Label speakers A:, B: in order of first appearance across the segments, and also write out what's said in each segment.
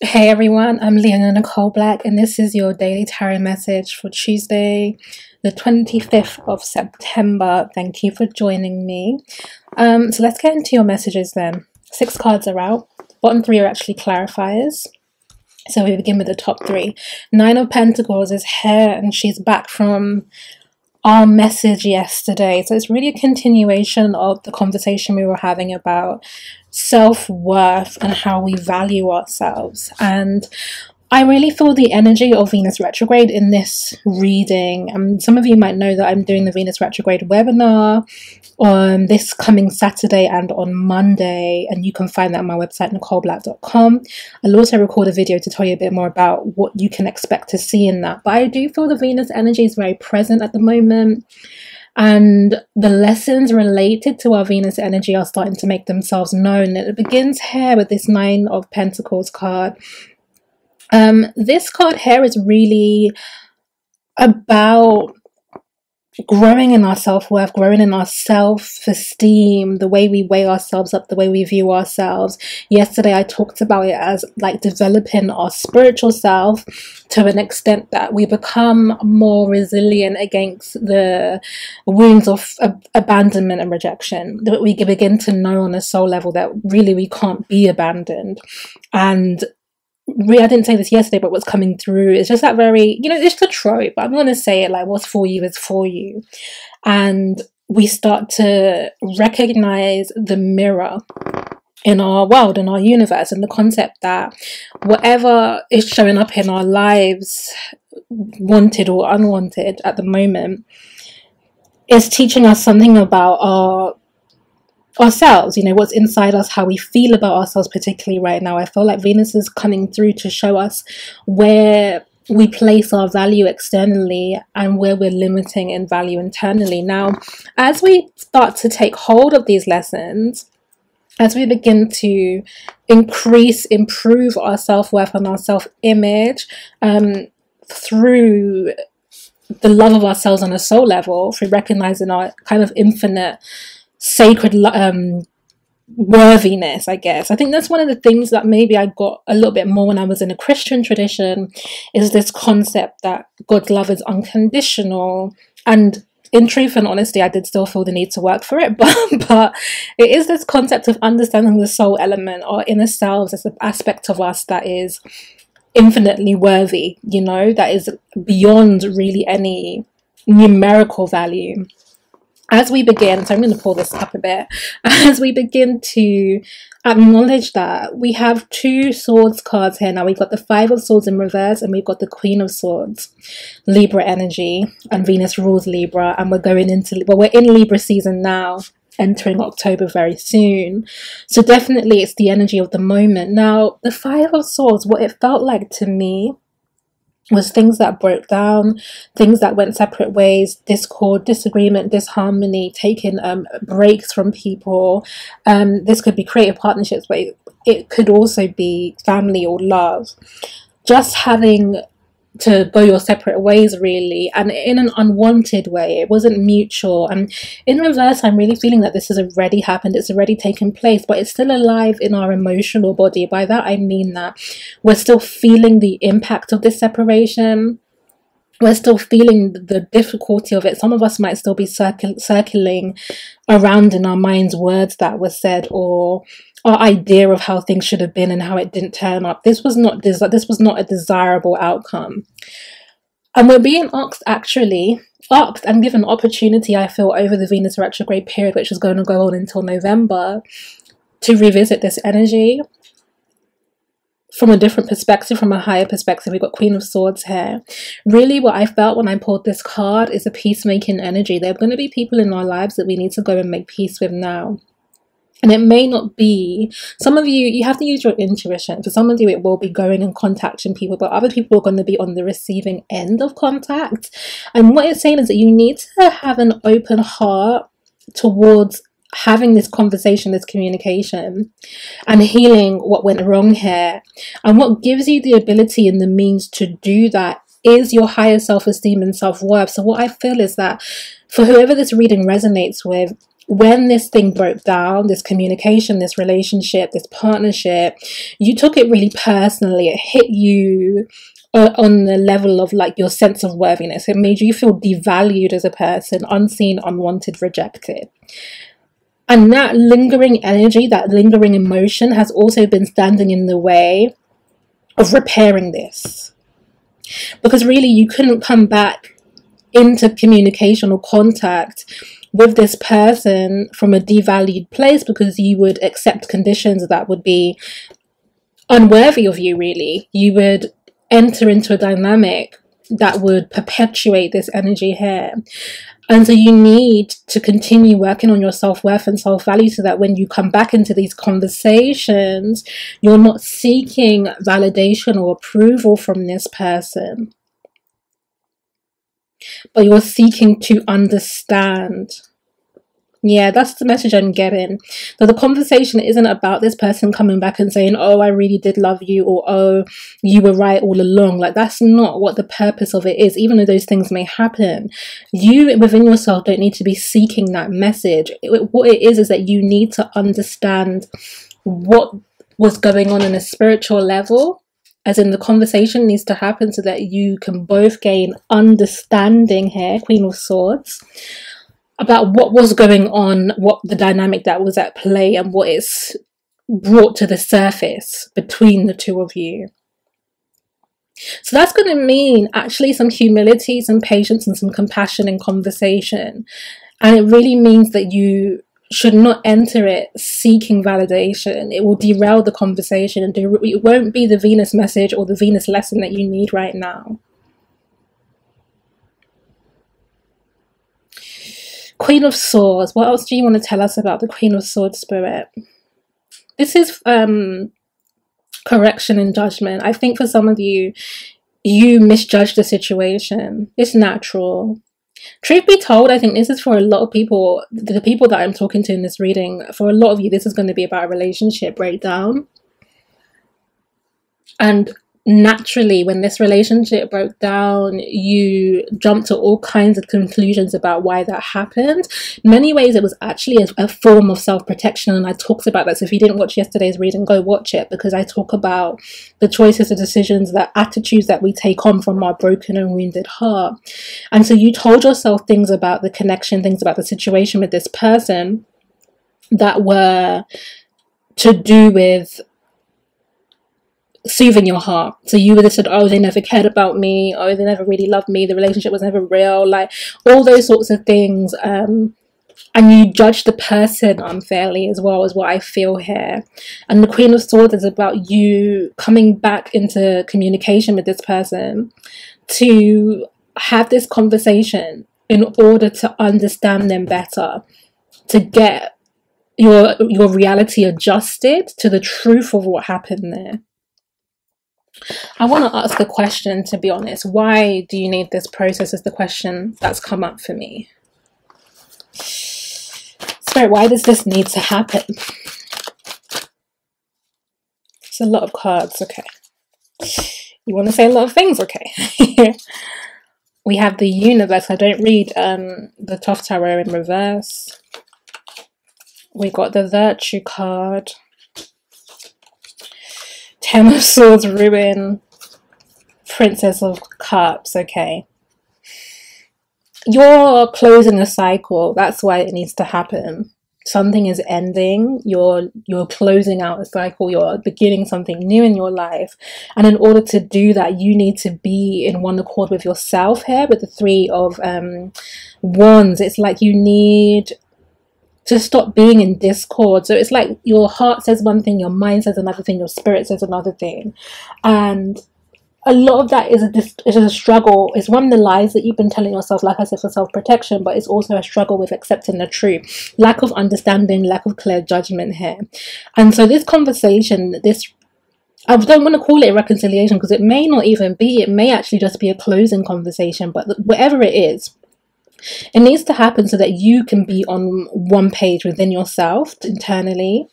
A: Hey everyone, I'm Leona Nicole Black, and this is your daily tarot message for Tuesday, the 25th of September. Thank you for joining me. So let's get into your messages then. 6 cards are out. Bottom 3 are actually clarifiers. So we begin with the top 3. 9 of Pentacles is here, and she's back from our message yesterday. So it's really a continuation of the conversation we were having about self-worth and how we value ourselves. And I really feel the energy of Venus retrograde in this reading. Some of you might know that I'm doing the Venus retrograde webinar on this coming Saturday and on Monday, and you can find that on my website nicoleblack.com. I'll also record a video to tell you a bit more about what you can expect to see in that. But I do feel the Venus energy is very present at the moment, and the lessons related to our Venus energy are starting to make themselves known. It begins here with this 9 of Pentacles card. This card here is really about growing in our self-worth, growing in our self-esteem, the way we weigh ourselves up, the way we view ourselves. Yesterday I talked about it as like developing our spiritual self to an extent that we become more resilient against the wounds of abandonment and rejection, that we begin to know on a soul level that really we can't be abandoned. And I didn't say this yesterday, but what's coming through is just that very, it's the trope, but I'm going to say it like what's for you is for you. And we start to recognize the mirror in our world, in our universe, and the concept that whatever is showing up in our lives, wanted or unwanted at the moment, is teaching us something about ourselves, what's inside us, how we feel about ourselves, particularly right now. I feel like Venus is coming through to show us where we place our value externally and where we're limiting in value internally. Now, as we start to take hold of these lessons, as we begin to improve our self-worth and our self-image through the love of ourselves on a soul level, through recognizing our kind of infinite sacred worthiness, I guess. I think that's one of the things that maybe I got a little bit more when I was in a Christian tradition, is this concept that God's love is unconditional. And in truth and honesty, I did still feel the need to work for it, but it is this concept of understanding the soul element, our inner selves, as an aspect of us that is infinitely worthy, that is beyond really any numerical value. As we begin, so I'm going to pull this up a bit, as we begin to acknowledge that, we have 2 swords cards here. Now we've got the 5 of swords in reverse, and we've got the Queen of Swords, Libra energy, and Venus rules Libra, and we're in Libra season now, entering October very soon. So definitely it's the energy of the moment. Now the 5 of swords, what it felt like to me was things that broke down, things that went separate ways, discord, disagreement, disharmony, taking breaks from people. This could be creative partnerships, but it could also be family or love. Just having to go your separate ways, really, and in an unwanted way. It wasn't mutual. And in reverse, I'm really feeling that this has already happened, it's already taken place, but it's still alive in our emotional body. By that I mean that we're still feeling the impact of this separation. We're still feeling the difficulty of it. Some of us might still be circling around in our minds words that were said, or our idea of how things should have been and how it didn't turn up. This was not a desirable outcome. And we're being asked and given opportunity, I feel, over the Venus retrograde period, which is going to go on until November, to revisit this energy from a different perspective, from a higher perspective. We've got Queen of Swords here. Really what I felt when I pulled this card is a peacemaking energy. There are going to be people in our lives that we need to go and make peace with now. And it may not be, some of you have to use your intuition. For some of you, it will be going and contacting people, but other people are going to be on the receiving end of contact. And what it's saying is that you need to have an open heart towards having this conversation, this communication, and healing what went wrong here. And what gives you the ability and the means to do that is your higher self-esteem and self-worth. So what I feel is that for whoever this reading resonates with, when this thing broke down, this communication, this relationship, this partnership, you took it really personally. It hit you on the level of like your sense of worthiness. It made you feel devalued as a person, unseen, unwanted, rejected. And that lingering energy, that lingering emotion has also been standing in the way of repairing this. Because really you couldn't come back into communication or contact with this person from a devalued place, because you would accept conditions that would be unworthy of you, really. You would enter into a dynamic that would perpetuate this energy here. And so you need to continue working on your self-worth and self-value, so that when you come back into these conversations, you're not seeking validation or approval from this person, but you're seeking to understand. Yeah, that's the message I'm getting. So the conversation isn't about this person coming back and saying, oh, I really did love you, or oh, you were right all along. Like, that's not what the purpose of it is, even though those things may happen. You within yourself don't need to be seeking that message. What it is that you need to understand what was going on a spiritual level, as in the conversation needs to happen so that you can both gain understanding here, Queen of Swords, about what was going on, what the dynamic that was at play, and what is brought to the surface between the two of you. So that's going to mean actually some humility, some patience, and some compassion in conversation. And it really means that you should not enter it seeking validation. It will derail the conversation, and it won't be the Venus message or the Venus lesson that you need right now. Queen of Swords. What else do you want to tell us about the Queen of Swords, Spirit? This is correction and judgment. I think for some of you, you misjudged the situation. It's natural. Truth be told, I think this is for a lot of people, the people that I'm talking to in this reading, for a lot of you, this is going to be about a relationship breakdown. And naturally, when this relationship broke down, you jumped to all kinds of conclusions about why that happened. In many ways, it was actually a form of self-protection, and I talked about that. So if you didn't watch yesterday's reading, go watch it, because I talk about the choices, the decisions, the attitudes that we take on from our broken and wounded heart. And so you told yourself things about the connection, things about the situation with this person that were to do with soothing your heart. So you would have said, oh, they never cared about me, oh, they never really loved me, the relationship was never real, like all those sorts of things. And you judge the person unfairly as well, is what I feel here. And the Queen of Swords is about you coming back into communication with this person to have this conversation in order to understand them better, to get your reality adjusted to the truth of what happened there. I want to ask a question, to be honest. Why do you need this process is the question that's come up for me. Spirit, why does this need to happen? It's a lot of cards, okay. You want to say a lot of things, okay. We have the Universe. I don't read the Thoth Tarot in reverse. We got the Virtue card. Ten of Swords, Ruin, Princess of Cups, okay. You're closing a cycle. That's why it needs to happen. Something is ending. You're closing out a cycle. You're beginning something new in your life. And in order to do that, you need to be in one accord with yourself here, with the Three of Wands. It's like you need to stop being in discord. So it's like your heart says one thing, your mind says another thing, your spirit says another thing. And a lot of that is a struggle. It's one of the lies that you've been telling yourself, like I said, for self-protection, but it's also a struggle with accepting the truth. Lack of understanding, lack of clear judgment here. And so this conversation, I don't want to call it a reconciliation, because it may not even be. It may actually just be a closing conversation, but whatever it is, it needs to happen so that you can be on one page within yourself internally,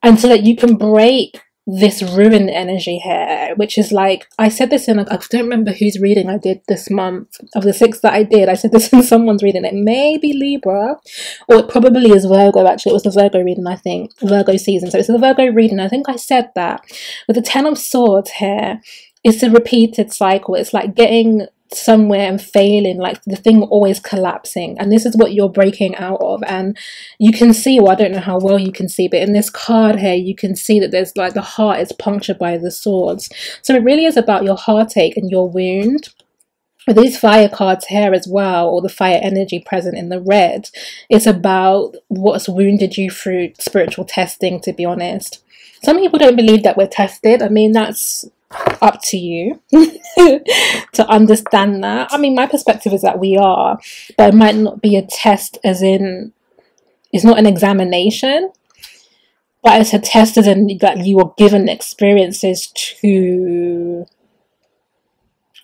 A: and so that you can break this ruined energy here, which is like, I said this in, I don't remember whose reading I did this month. Of the 6 that I did, I said this in someone's reading. It may be Libra, or it probably is Virgo. Actually, it was the Virgo reading, I think, Virgo season. So it's the Virgo reading. I think I said that with the 10 of Swords here, it's a repeated cycle. It's like getting somewhere and failing, like the thing always collapsing, and this is what you're breaking out of. And you can see, well, I don't know how well you can see, but in this card here you can see that there's like the heart is punctured by the swords. So it really is about your heartache and your wound. With these fire cards here as well, or the fire energy present in the red, it's about what's wounded you through spiritual testing, to be honest. Some people don't believe that we're tested. I mean, that's up to you to understand that. I mean, my perspective is that we are, but it might not be a test as in, it's not an examination, but it's a test as in that you are given experiences to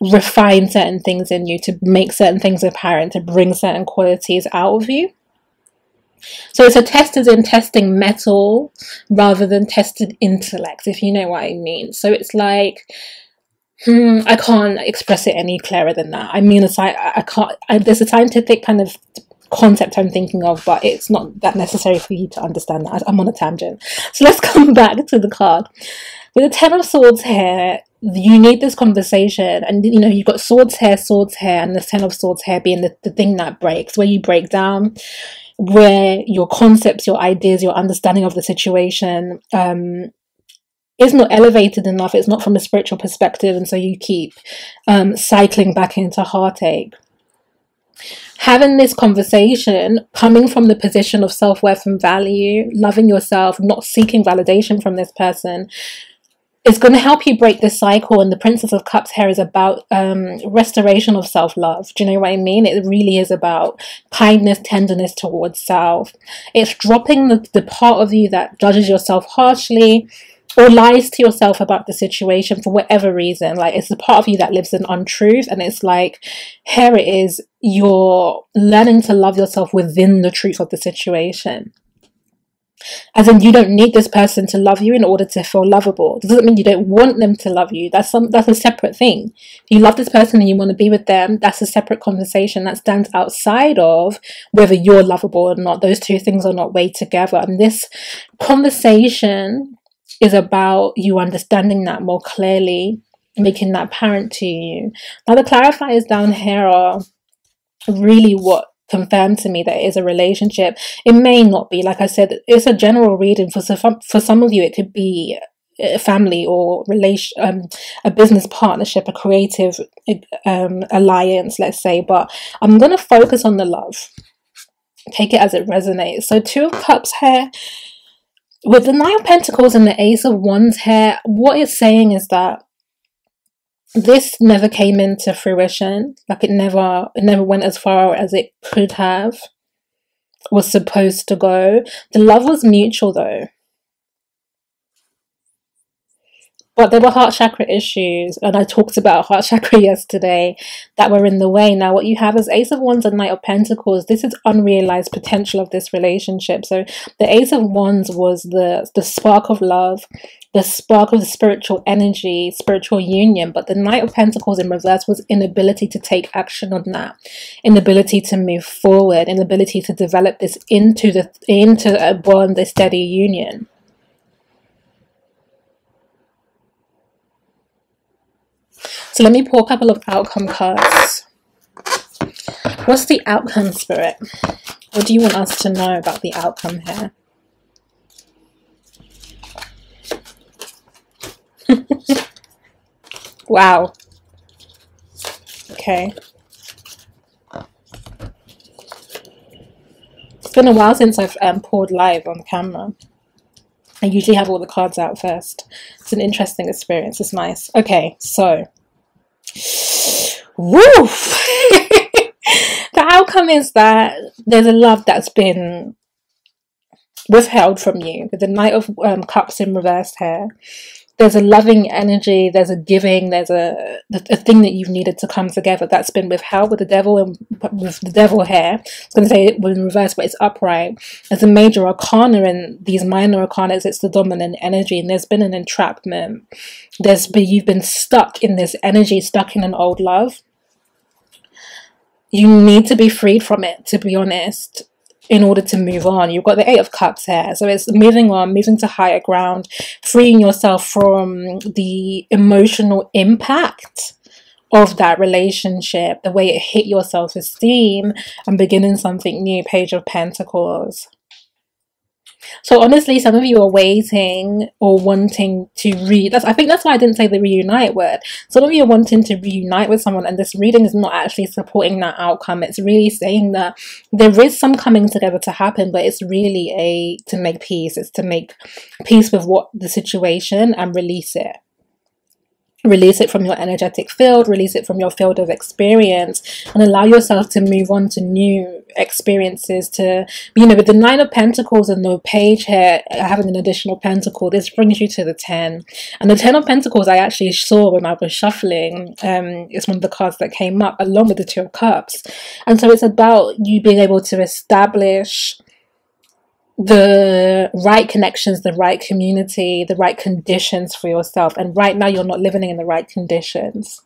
A: refine certain things in you, to make certain things apparent, to bring certain qualities out of you. So it's a test as in testing metal rather than tested intellect, if you know what I mean. So it's like, I can't express it any clearer than that. I mean, there's a scientific kind of concept I'm thinking of, but it's not that necessary for you to understand that. I'm on a tangent. So let's come back to the card. With the 10 of Swords here, you need this conversation, and you know, you've got swords here, and the 10 of Swords here being the thing that breaks, where you break down, where your concepts, your ideas, your understanding of the situation is not elevated enough. It's not from a spiritual perspective, and so you keep cycling back into heartache. Having this conversation, coming from the position of self-worth and value, loving yourself, not seeking validation from this person, it's going to help you break this cycle. And the Princess of Cups here is about restoration of self-love. Do you know what I mean? It really is about kindness, tenderness towards self. It's dropping the part of you that judges yourself harshly or lies to yourself about the situation for whatever reason. Like, it's the part of you that lives in untruth, and it's like, here it is, you're learning to love yourself within the truth of the situation. As in, you don't need this person to love you in order to feel lovable. It doesn't mean you don't want them to love you. That's a separate thing. If you love this person and you want to be with them, that's a separate conversation that stands outside of whether you're lovable or not. Those two things are not weighed together. And this conversation is about you understanding that more clearly, making that apparent to you. Now, the clarifiers down here are really what confirmed to me that it is a relationship. It may not be. Like I said, it's a general reading. For some of you, it could be a family or a business partnership, a creative alliance, let's say. But I'm going to focus on the love. Take it as it resonates. So 2 of Cups here, with the 9 of Pentacles and the Ace of Wands here, what it's saying is that this never came into fruition. Like, it never went as far as it could have, was supposed to go. The love was mutual though, but there were heart chakra issues, and I talked about heart chakra yesterday, that were in the way. Now what you have is Ace of Wands and Knight of Pentacles. This is unrealized potential of this relationship. So the Ace of Wands was the spark of love, the spark of the spiritual energy, spiritual union. But the Knight of Pentacles in reverse was inability to take action on that, inability to move forward, inability to develop this into a bond, a steady union. So let me pull a couple of outcome cards. What's the outcome, Spirit? What do you want us to know about the outcome here? Wow. Okay. It's been a while since I've poured live on camera. I usually have all the cards out first. It's an interesting experience. It's nice. Okay, so woof. The outcome is that there's a love that's been withheld from you, with the Knight of Cups in reverse here. there's a loving energy, there's a giving, there's a thing that you've needed to come together that's been withheld with the devil, and with the devil here. I was going to say it was in reverse, but it's upright. There's a major arcana, and these minor arcanas, it's the dominant energy, and there's been an entrapment. You've been stuck in this energy, stuck in an old love. You need to be freed from it, to be honest, in order to move on. You've got the Eight of Cups here. So it's moving on, moving to higher ground, freeing yourself from the emotional impact of that relationship, the way it hit your self-esteem, and beginning something new. Page of Pentacles. So honestly, some of you are waiting or wanting to I think that's why I didn't say the reunite word. Some of you are wanting to reunite with someone, and this reading is not actually supporting that outcome. It's really saying that there is some coming together to happen, but it's really to make peace. It's to make peace with the situation and release it. Release it from your energetic field, release it from your field of experience, and allow yourself to move on to new experiences. To, with the Nine of Pentacles and the page here having an additional pentacle, this brings you to the 10. And the 10 of Pentacles I actually saw when I was shuffling. It's one of the cards that came up along with the Two of Cups. And so it's about you being able to establish the right connections, the right community, the right conditions for yourself. And right now you're not living in the right conditions.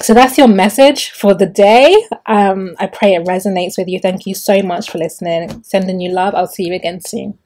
A: So that's your message for the day. I pray it resonates with you. Thank you so much for listening. Sending you love. I'll see you again soon.